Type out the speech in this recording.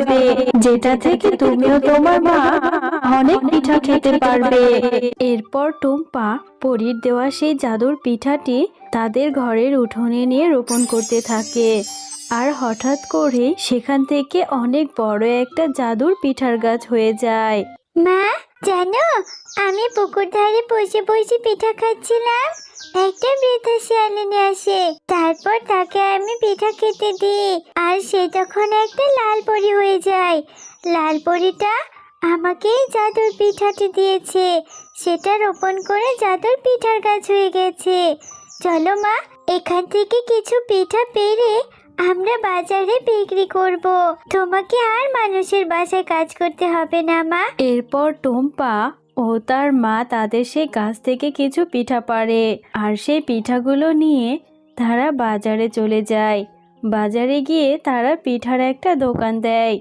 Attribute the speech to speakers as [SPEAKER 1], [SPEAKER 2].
[SPEAKER 1] পাবে, যেটা থেকে তুমিও তোমার মা অনেক পিঠা খেতে পারবে। এরপর টুম্পা পরীর দেওয়া সেই জাদুর পিঠাটি তাদের ঘরের উঠোনে নিয়ে রোপণ করতে থাকে। আর হঠাৎ করে সেখান থেকে অনেক বড় একটা জাদুর পিঠার গাছ হয়ে যায়।
[SPEAKER 2] মা, জানো, আমি পুকুর ধারে বসে বসে পিঠা খাচ্ছিলাম, একটা বৃদ্ধা শিয়ালিনী আসে। তারপর তাকে আমি পিঠা খেতে দিই, আর সে তখন একটা লাল পরী হয়ে যায়। লাল পরীটা আমাকে এই জাদুর পিঠাটি দিয়েছে, সেটা রোপণ করে জাদুর পিঠার গাছ হয়ে গেছে। চলো মা, এখান থেকে কিছু পিঠা পেড়ে আমরা বাজারে বিক্রি করব। তোমাকে আর মানুষের বাসায় কাজ করতে হবে না মা।
[SPEAKER 1] এরপর টুম্পা ও তার মা তাদের সেই গাছ থেকে কিছু পিঠা পাড়ে, আর সেই পিঠাগুলো নিয়ে তারা বাজারে চলে যায়। বাজারে গিয়ে তারা পিঠার একটা দোকান দেয়।